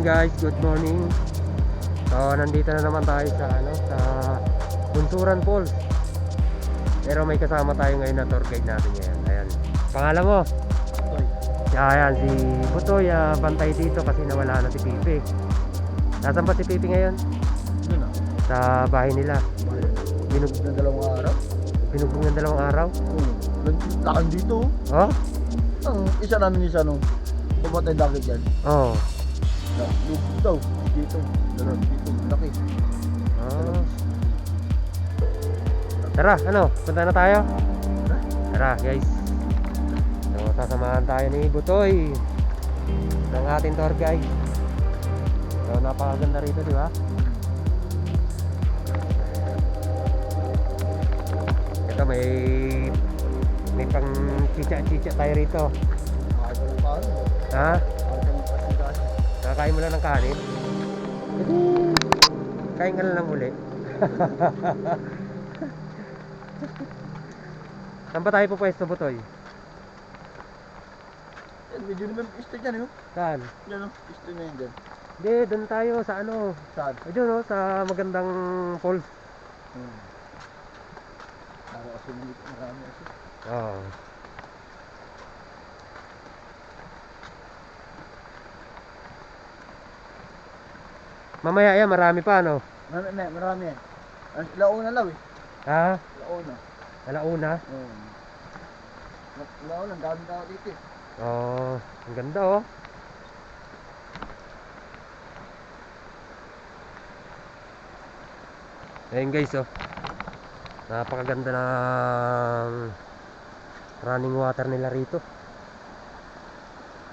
Ayun guys, good morning. So nandito na naman tayo sa sa Bunturan Falls. Pero may kasama tayo ngayon na tour guide natin ngayon. Ayan. Pangalan mo? Butoy. Ayan, si Butoy, bantay dito kasi nawala na si Pipi. Nasaan ba si Pipi ngayon? Doon ah. Sa bahay nila. Binug ng 2 araw. Binugbong ng 2 araw. Lakad dito. Oh? Ang isa namin nung pumatay dagit yan. Oh. Dito. Dito. Dito. Laki. Oh. Tara, punta na tayo. Tara guys. So sasamahan tayo ni Butoy ng ating tour guide. So napakaganda rito, di ba? Ito may pang chicha tayo rito. Ha? Nakakain mo lang ng kanin? Kain ka lang ng uli. Saan ba tayo pupwesto, Butoy? Medyo naman isto dyan, Saan? Yan, isto na yan dyan. Hindi, doon tayo sa Saan? Ayun, sa magandang falls. Para kasi marami kasi. Oo. Mamaya yan, marami pa, Marami yan. Launa lang Ha? Launa. Alauna? Launa, ang daming tao dito Oh, ang ganda oh. Ayun guys oh. Napakaganda ng running water nila rito.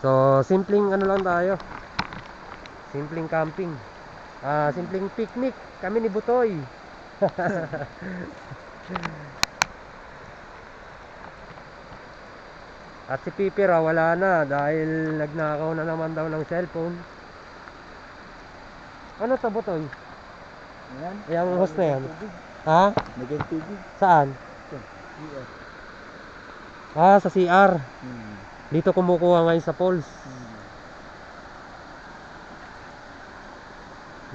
So, simpleng lang tayo. Simpleng camping. Simpleng picnic kami ni Butoy. At si Pipi raw wala na dahil nagnakaw na naman daw ng cellphone. Ano to, Butoy? Yan. Yung host na yan. Ha? Naging TV. Saan? Sa CR. Dito kumukuha ngayon sa falls.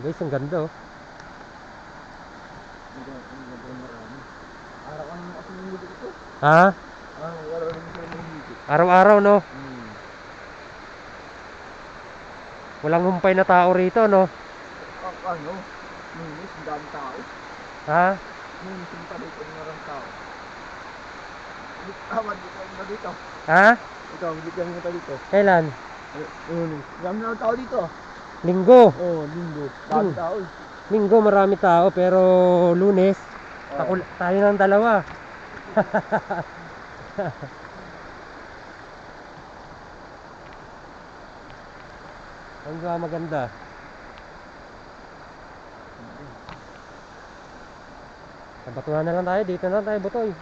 Guys, ang ganda oh. Ha? Araw-araw no? Walang humpay na tao rito no? Minis, ang dami tao. Ha? Minis, yung palit, ang marang tao. Tama, dito. Ha? Ito, hindi kami nata dito. Kailan? Dami na tao dito. Linggo. Linggo. Dami tao Linggo marami tao pero Lunes tayo ng dalawa. Ang maganda. Batuhan na lang tayo, dito na tayo, Butoy.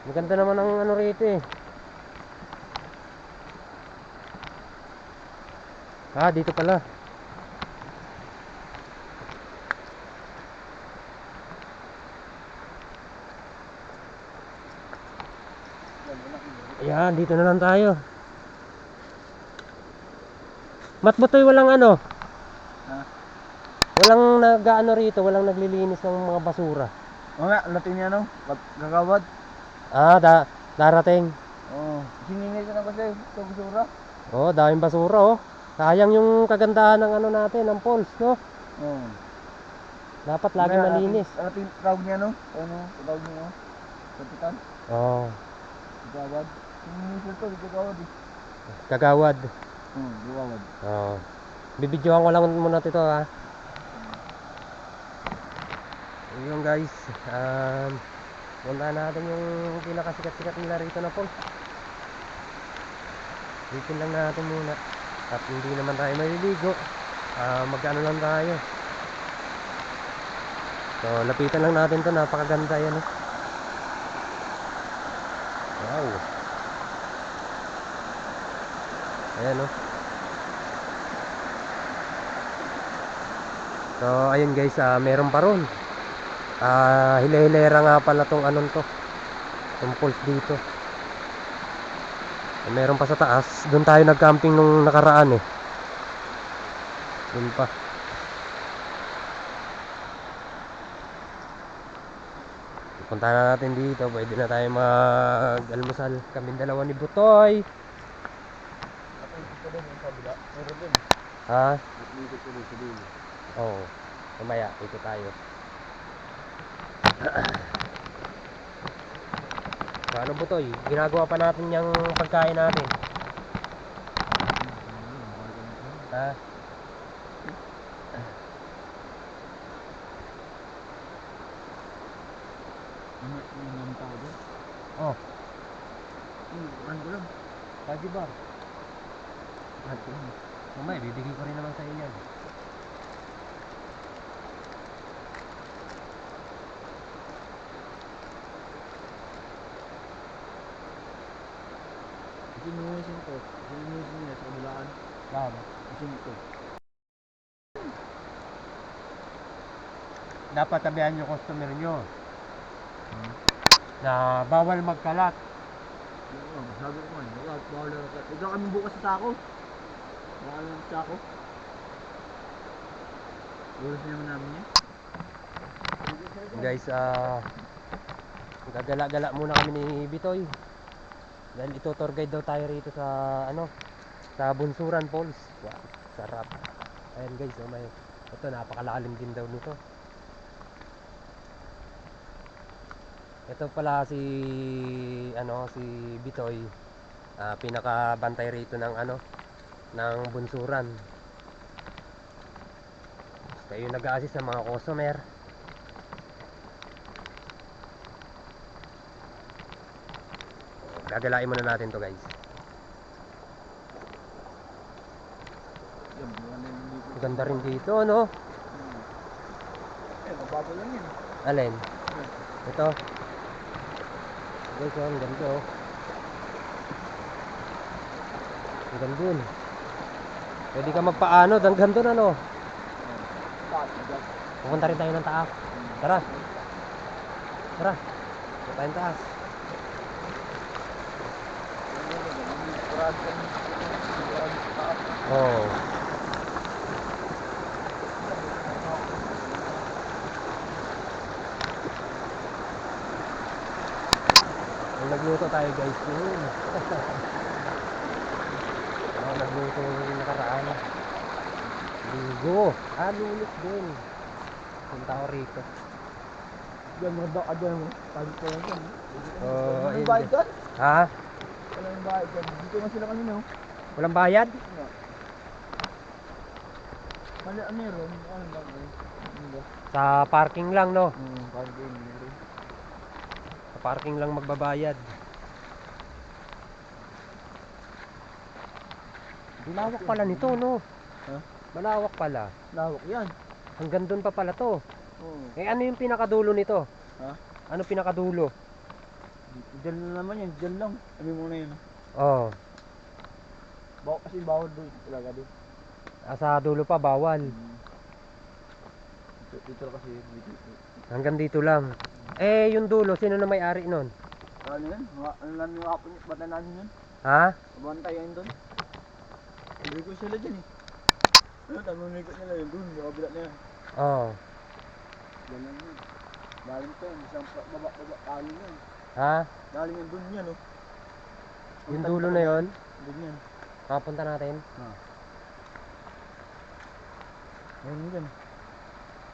Maganda naman ang rito eh. Dito pala. Ayan, dito na lang tayo. Butoy, walang walang rito, walang naglilinis ng mga basura. Natin niya gagawad. Darating. Siningay ko na kasi ito basura. Daming basura oh. Sayang yung kagandahan ng natin, ng falls, no? Dapat lagi malinis. Ating tawag niya tawag niya kapitan. Gagawad. Siningay ko gagawad Kagawad. Gagawad. Bibidyohan ko lang muna ito ha. Ayun guys, puntahan natin yung pinakasikat-sikat nila rito na falls. Dito lang natin muna. At hindi naman tayo maliligo. Mag-ano lang tayo. So lapitan lang natin to, napakaganda yan eh. Wow. Ayan oh. So ayun guys, meron pa ron. Hile-hilera nga pala tong to. Tong falls dito. Meron pa sa taas. Doon tayo nag-camping nung nakaraan eh. Doon pa. Punta na natin dito. Pwede na tayo mag-almusal. Kaming dalawa ni Butoy. Ha? Oo. Mamaya, ikot tayo. Ano Butoy? Ginagawa pa natin yung pagkain natin. Ha? Oh. Ano lang? Pagi bar. Mamaya, bibigay ko rin naman sa inyo. Sinusin ko. Sinusin niya sa kabilaan. Lahat. Sinusin ko. Dapat tabihan yung customer nyo na bawal magkalat. Sabi ko man, bawal na ito. Huwag kami bukas sa sako. Bawal na sa sako. Ulos naman namin yan. Guys, gagala-gala muna kami ni Bitoy. Dahil ito tour guide daw tayo rito sa sa Bunsuran Falls. Wow, sarap. Ayan guys, ito napakalalim din daw nito. Ito pala si si Bitoy, pinakabantay rito ng ng Bunsuran. Kayo nag-a-assist sa mga customer. Gagalain muna natin to guys. Ganda rin dito, no? Mabago lang yan. Alin? Ito. Guys, ang ganda oh. Ang ganda dun. Pwede ka magpaanod hanggang dun ano. Pupunta rin tayo ng taas. Tara. Tara. Pupunta tayong taas. Oh. Nagluto tayo guys. Nagluto yung nakaraan. Ligo. Lunes din. Punta ako rito. Diyan mo daw, diyan mo. Pagod ko lang yan. Ayun. Walang bayad dyan? Ha? Walang bayad dyan. Dito nga sila kanina. Walang bayad? Mali, meron. Ano ba? Sa parking lang, no? Parking meron. Sa parking lang magbabayad. Malawak pala nito, no? Ha? Malawak pala. Lawak yan. Hanggang doon pa pala to. Oo. Ano yung pinakadulo nito? Ha? Ano pinakadulo? Diyan na naman yan. Diyan lang. Sabi mo na yun. Oh. Kasi bawal doon talaga doon. Sa dulo pa bawal. Dito kasi dito. Hanggang dito lang. Yung dulo, sino na may-ari nun? Ano yan? Ano lang yung hapon yun? Bata namin yun? Ha? Abantay yan doon. Hindi ko sila dyan eh. Ano, tamang ikot nila yun doon. Yung kabila na yan. Oh. Yan lang yun. Dalim ko yan. Isang baba. Dalim yan. Ha? Dalim yan doon yan oh. Yung dulo na yon, Doon yan. papunta natin. Ayun dyan.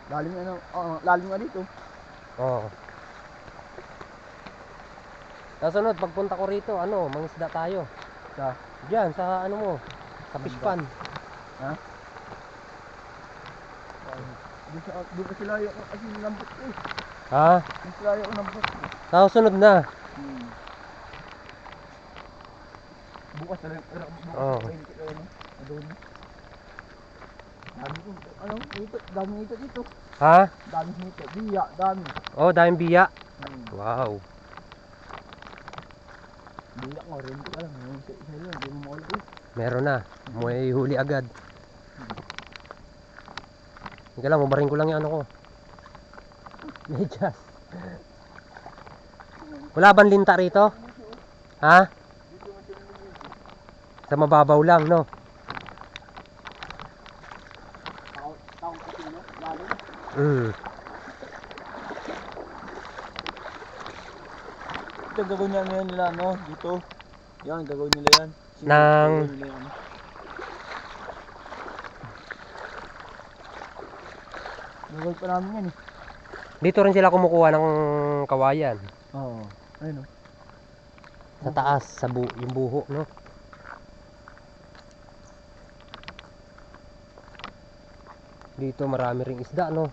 Lalim nga lalim nga dito. Oo. Sa sunod, pagpunta ko rito, mangisda tayo. Diyan, sa mo, sa fish pan. Ha? Doon kasi layo ko kasi lambot ko eh. Ha? Mas layo ko lambot ko. Sa sunod na. Bukas na lang. Oo. Doon. Dami ko. Ito. Dami ito dito. Ha? Dami ito. Biya. Dami. Oh, daming biya. Wow. Biya ko rin. Alam mo. Isa lang. Hindi mo makulit. Meron na. May huli agad. Hindi lang, mabaring ko lang yung ko. Medyas. Wala bang linta rito? Ha? Sa mababaw lang, no? Takot kasi no? Lalim. Mm. Ito gagawin niya ngayon nila no? Dito. Yan, gagawin nila yan. Nang- Gagawin nila yan. Gagawin pa namin yan eh. Dito rin sila kumukuha ng kawayan. Oo. Ayun o. Sa taas, sa yung buho, no? Dito marami ring isda, no?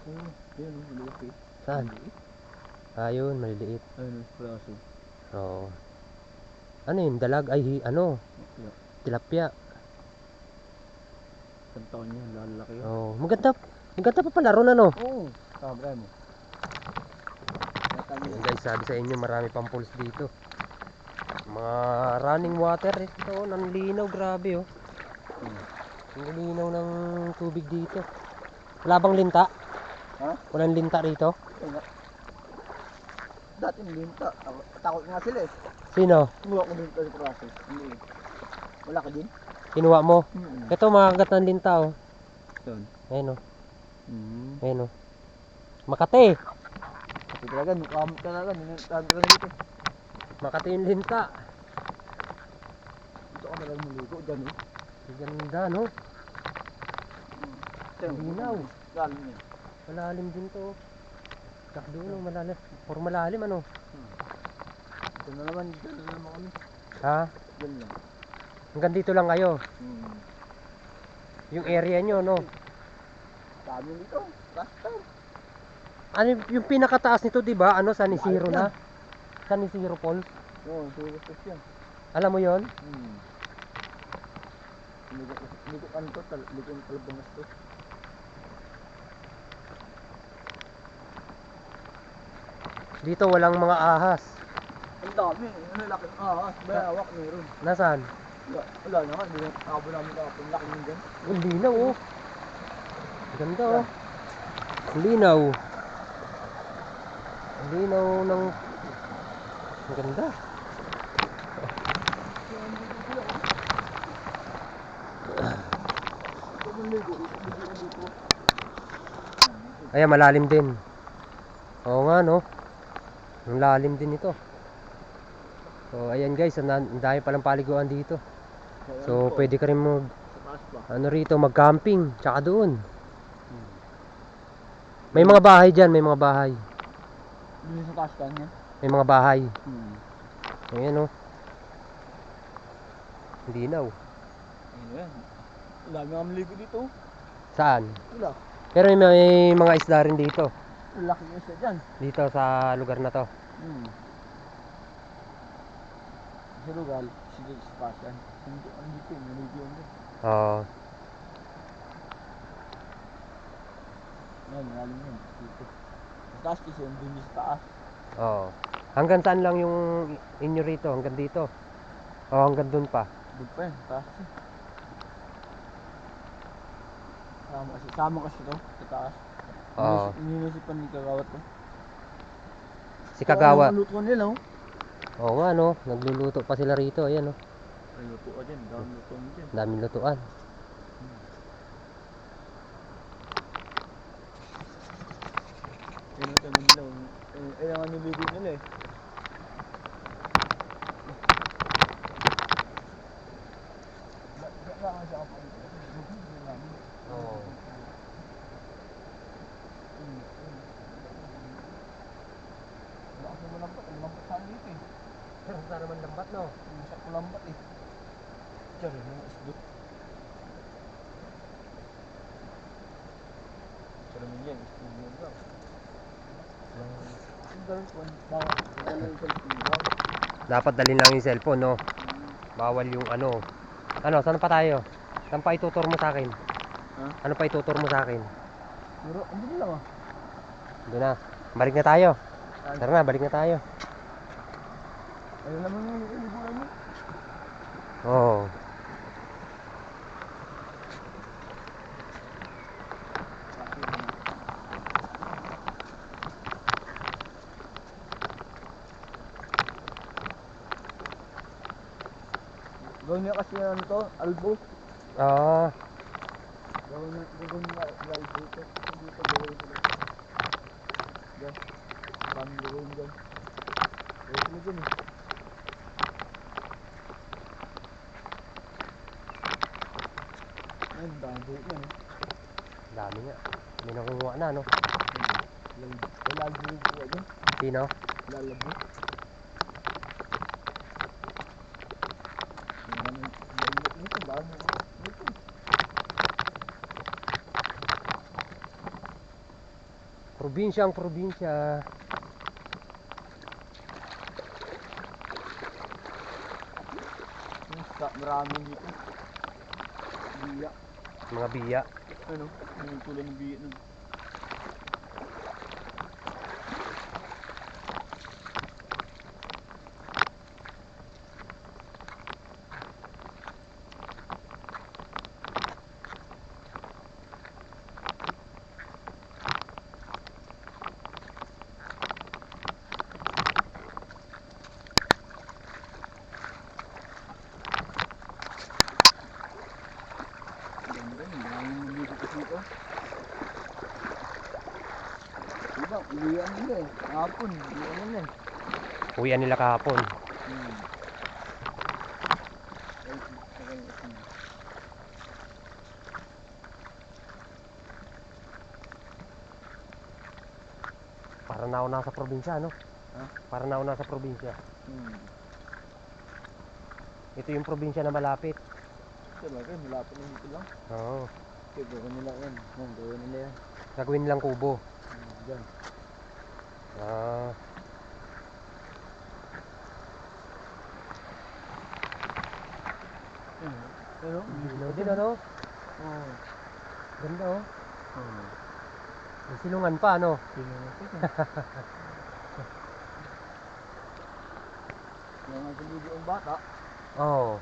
Oh, yan o, malaki. Saan? Ayun, maliliit. Ayun o, praso. Oo. Ano yun? Dalag? Ay, ano? Kaya, Tilapia. isang taon yan, lalaki yun. Oo. Maganda. Maganda pa pala ron, ano? Oo, sabra mo. Ayan guys, sabi sa inyo marami pang pools dito. Mga running water. Ito, nanlinaw. Grabe, oh. Ang linaw ng tubig dito. Wala bang linta? Ha? Walang linta rito? Ayun nga. Dati nilinta. Takot nga sila eh. Sino? Kumuha ko din sa praso. Hindi. Wala ka din? Kinuha mo? Hmm. Ito, makagat ng linta, oh. Saan? Ayan, oh. Hmm. Ayan, oh. Makati. Kasi talaga, nukamot talaga. Nilintahan talaga dito. Makati yung linta. Dito ka talaga maligo. Dyan eh. Ang ganda, no? Linaw. Galing yan. Malalim din to. Sak doon, oh, malalim. Or malalim, ano? Dito na naman. Dito na naman kami. Ha? Dyan lang. Hanggang dito lang kayo. Yung area nyo, no? Dami dito. Basta. Ano yung pinakataas nito, di ba? Ano, San Isidro na? San Isidro Falls. Oo, sulustos yan. Alam mo yon? Hindi ko kanto. Hindi ko talabangas to. Dito walang mga ahas. Ang dami. Ano laki ng ahas. Bayawak meron. Nasaan? Wala naman. Hindi na abo namin kapag laki ng dyan. Ang linaw, oh. Ganda, oh. Ang linaw. Ang linaw ng... Ang ganda. Ayan, malalim din. Oo nga, no? Ang lalim din ito. So, ayan guys, ang dami palang paliguan dito. So, pwede ka rin mag... Sa taas pa. Ano rito, mag-camping. Tsaka doon. May mga bahay dyan, may mga bahay. Doon sa taas ka niya. May mga bahay. Ayan, oh. Linaw. Ano yan? Wala nga maligo dito. Saan? Wala. Pero may mga isda rin dito. Laki yung isa dyan. Dito sa lugar na to. Sa lugar, sige sa taas yan. Andito yung maligo yan dyan. Oo. Yan, maling yan. Dito. Sa taas kasi yung dun sa taas. Oo. Hanggang saan lang yung inyo rito? Hanggang dito? O hanggang dun pa? Doon pa yan, sa taas. Sama kasi to, sa taas. Oo. Inisipan ni Kagawat to. Si Kagawa. Ang luto nila, oh. Oo nga, no? Nagluluto pa sila rito. Ayan, no? Ay, luto ka dyan. Dami luto mo dyan. Daming lutuan. Yan ang tanong nila. Ay, ang niligo nila eh. Oo. Ang lambat sa amin dito eh. Saan naman lambat, no? Masak ko lambat eh. Diyan rin mga isdo. Sa naman yan, isdo yan lang. Ang ganun po, bawal yung cellphone lang. Dapat dalhin lang yung cellphone, no? Bawal yung ano. Ano, saan pa tayo? Saan pa itutur mo sa akin? Ha? Ano pa itutur mo sa akin? Pero, andun lang ah. Doon na. Balik na tayo. Tara na, balik na tayo. Ayun naman yung libulan niyo. Oo. Gawin niya kasi ano to, albo. Oo. Gawin niya albo to. Dito gawin nila. Diyan. Kami gawin dyan. Gawin nila dyan eh. Ayun, dami buhok yan eh. Dami nga. May nakuha na, no? Wala buhok po dyan. Sino? Lalabo. Nito, dami ako. Nito. Probinsya ang probinsya. Marami dito. Biya. Mga biya. Ano? Yung tulad ng biya nun. Diba, uwian nila eh. Hapon, uwian nila eh. Uwian nila kahapon. Para na ako nasa probinsya, no? Ha? Para na ako nasa probinsya. Ito yung probinsya na malapit. Talaga, malapit na dito lang. Oo. Okay, gawin nila yan. Gawin nila yan. Gagawin nilang kubo. Diyan. Ah. Pero, Ilaw din, ano? Oo. Ganda, oh. May silungan pa, ano? Yung nga dito ang bata. Oo.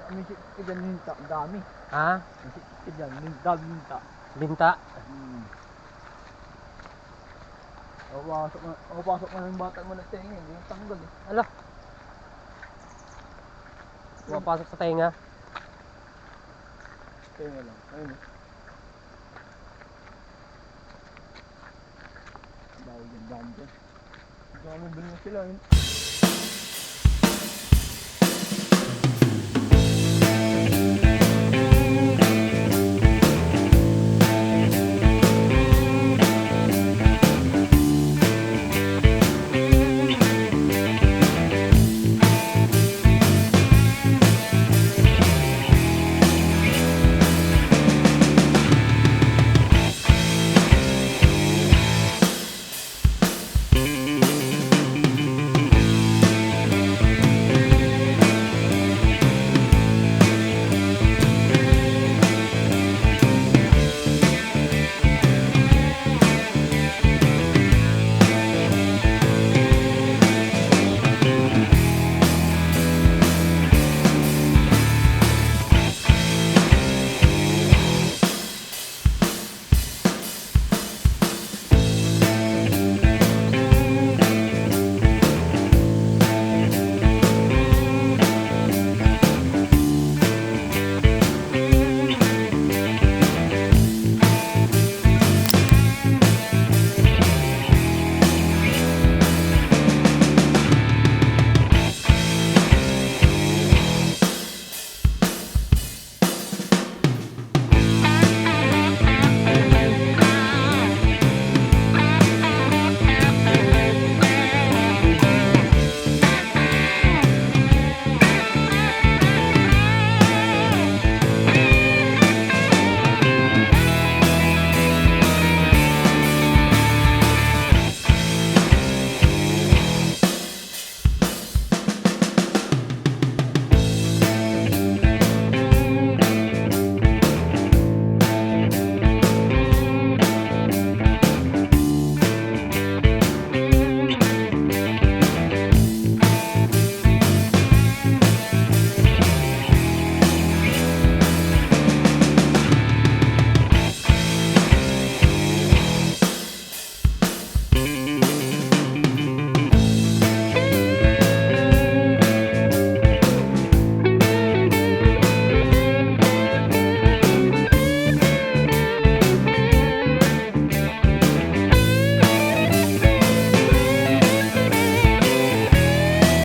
May sikit ka dyan linta. Ang dami. Ha? May sikit ka dyan. Dami linta. Linta? Pasok na ng bata mo na tenga. Hindi yung tanggal eh. Ala. Pumapasok sa tenga. Tenga lang. Ayun eh. Dami dyan. Dami dyan. Dami bilhin na sila.